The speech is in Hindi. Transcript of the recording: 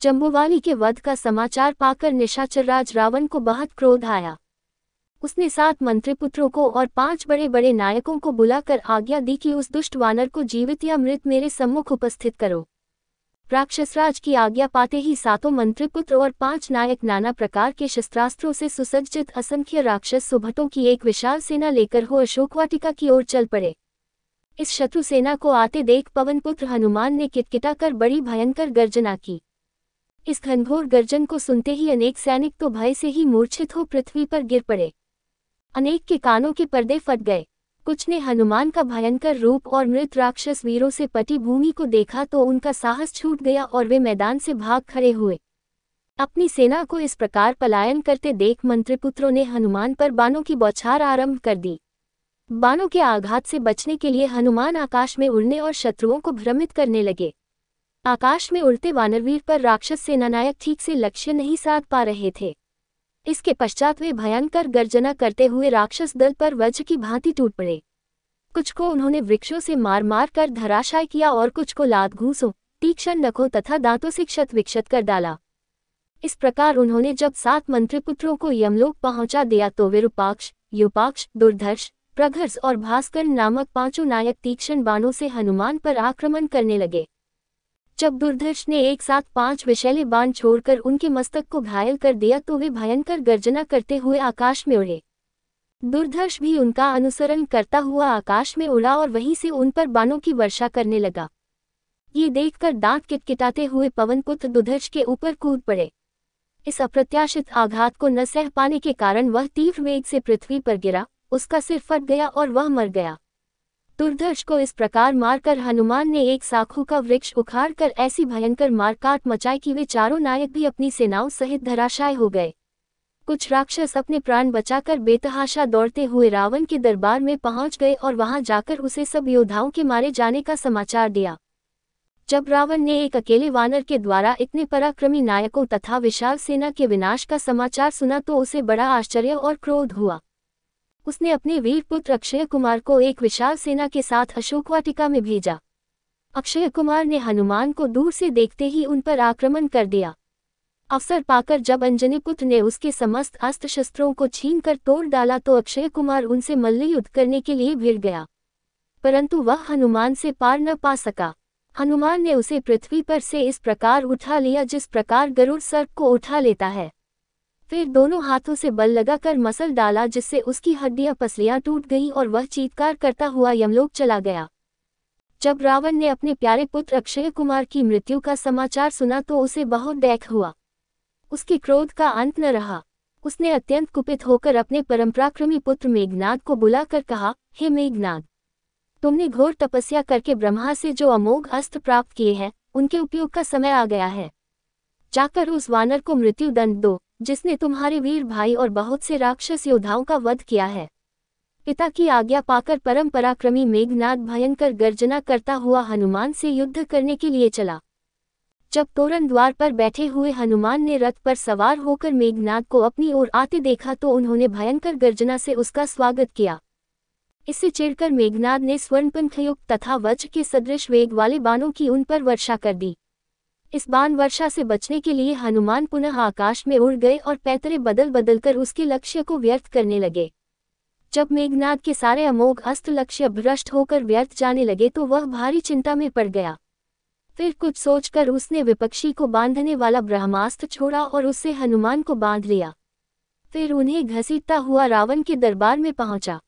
जम्बूवाली के वध का समाचार पाकर निशाचरराज रावण को बहुत क्रोध आया। उसने 7 मंत्रिपुत्रों को और 5 बड़े बड़े नायकों को बुलाकर आज्ञा दी कि उस दुष्ट वानर को जीवित या मृत मेरे सम्मुख उपस्थित करो। राक्षसराज की आज्ञा पाते ही 7 मंत्रिपुत्र और 5 नायक नाना प्रकार के शस्त्रास्त्रों से सुसज्जित असंख्य राक्षस सुभटों की एक विशाल सेना लेकर हो अशोकवाटिका की ओर चल पड़े। इस शत्रु सेना को आते देख पवनपुत्र हनुमान ने किटकिटाकर बड़ी भयंकर गर्जना की। इस घनघोर गर्जन को सुनते ही अनेक सैनिक तो भय से ही मूर्छित हो पृथ्वी पर गिर पड़े। अनेक के कानों के पर्दे फट गए। कुछ ने हनुमान का भयंकर रूप और मृत राक्षस वीरों से पटी भूमि को देखा तो उनका साहस छूट गया और वे मैदान से भाग खड़े हुए। अपनी सेना को इस प्रकार पलायन करते देख मंत्रिपुत्रों ने हनुमान पर बाणों की बौछार आरंभ कर दी। बाणों के आघात से बचने के लिए हनुमान आकाश में उड़ने और शत्रुओं को भ्रमित करने लगे। आकाश में उड़ते वानरवीर पर राक्षस सेनानायक ठीक से लक्ष्य नहीं साध पा रहे थे। इसके पश्चात वे भयंकर गर्जना करते हुए राक्षस दल पर वज्र की भांति टूट पड़े। कुछ को उन्होंने वृक्षों से मार मार कर धराशायी किया और कुछ को लात घूंसों, तीक्ष्ण नखों तथा दांतों से क्षत विक्षत कर डाला। इस प्रकार उन्होंने जब 7 मंत्रिपुत्रों को यमलोक पहुंचा दिया तो विरूपाक्ष, यूपाक्ष, दुर्धर्ष, प्रघर्ष और भास्कर नामक 5 नायक तीक्ष्ण बाणों से हनुमान पर आक्रमण करने लगे। जब दुर्धर्ष ने एक साथ 5 विषैले बाण छोड़कर उनके मस्तक को घायल कर दिया तो वे भयंकर गर्जना करते हुए आकाश में उड़े। दुर्धर्ष भी उनका अनुसरण करता हुआ आकाश में उड़ा और वहीं से उन पर बाणों की वर्षा करने लगा। ये देखकर दांत किटकिटाते हुए पवनपुत्र दुर्धर्ष के ऊपर कूद पड़े। इस अप्रत्याशित आघात को न सह पाने के कारण वह तीव्र वेग से पृथ्वी पर गिरा, उसका सिर फट गया और वह मर गया। दुर्धर्ष को इस प्रकार मारकर हनुमान ने एक साखू का वृक्ष उखाड़कर ऐसी भयंकर मारकाट मचाई कि वे चारों नायक भी अपनी सेनाओं सहित धराशायी हो गए। कुछ राक्षस अपने प्राण बचाकर बेतहाशा दौड़ते हुए रावण के दरबार में पहुंच गए और वहां जाकर उसे सब योद्धाओं के मारे जाने का समाचार दिया। जब रावण ने एक अकेले वानर के द्वारा इतने पराक्रमी नायकों तथा विशाल सेना के विनाश का समाचार सुना तो उसे बड़ा आश्चर्य और क्रोध हुआ। उसने अपने वीर पुत्र अक्षय कुमार को एक विशाल सेना के साथ अशोकवाटिका में भेजा। अक्षय कुमार ने हनुमान को दूर से देखते ही उन पर आक्रमण कर दिया। अवसर पाकर जब अंजनी पुत्र ने उसके समस्त अस्त्र शस्त्रों को छीनकर तोड़ डाला तो अक्षय कुमार उनसे मल्लयुद्ध करने के लिए भिड़ गया, परंतु वह हनुमान से पार न पा सका। हनुमान ने उसे पृथ्वी पर से इस प्रकार उठा लिया जिस प्रकार गरुड़ सर्प को उठा लेता है। फिर दोनों हाथों से बल लगाकर मसल डाला जिससे उसकी हड्डियां पसलियां टूट गईं और वह चीत्कार करता हुआ यमलोक चला गया। जब रावण ने अपने प्यारे पुत्र अक्षय कुमार की मृत्यु का समाचार सुना तो उसे बहुत दुख हुआ। उसके क्रोध का अंत न रहा। उसने अत्यंत कुपित होकर अपने परमपराक्रमी पुत्र मेघनाद को बुलाकर कहा, हे मेघनाद, तुमने घोर तपस्या करके ब्रह्मा से जो अमोघ अस्त्र प्राप्त किए हैं उनके उपयोग का समय आ गया है। जाकर उस वानर को मृत्यु दंड दो जिसने तुम्हारे वीर भाई और बहुत से राक्षस योद्धाओं का वध किया है। पिता की आज्ञा पाकर परम पराक्रमी मेघनाद भयंकर गर्जना करता हुआ हनुमान से युद्ध करने के लिए चला। जब तोरण द्वार पर बैठे हुए हनुमान ने रथ पर सवार होकर मेघनाद को अपनी ओर आते देखा तो उन्होंने भयंकर गर्जना से उसका स्वागत किया। इससे चिढ़कर मेघनाद ने स्वर्णपंखयुक्त तथा वज्र के सदृश वेग वाले बाणों की उन पर वर्षा कर दी। इस बाण वर्षा से बचने के लिए हनुमान पुनः आकाश में उड़ गए और पैतरे बदल बदलकर उसके लक्ष्य को व्यर्थ करने लगे। जब मेघनाद के सारे अमोघ अस्त्र लक्ष्य भ्रष्ट होकर व्यर्थ जाने लगे तो वह भारी चिंता में पड़ गया। फिर कुछ सोचकर उसने विपक्षी को बांधने वाला ब्रह्मास्त्र छोड़ा और उससे हनुमान को बांध लिया। फिर उन्हें घसीटता हुआ रावण के दरबार में पहुंचा।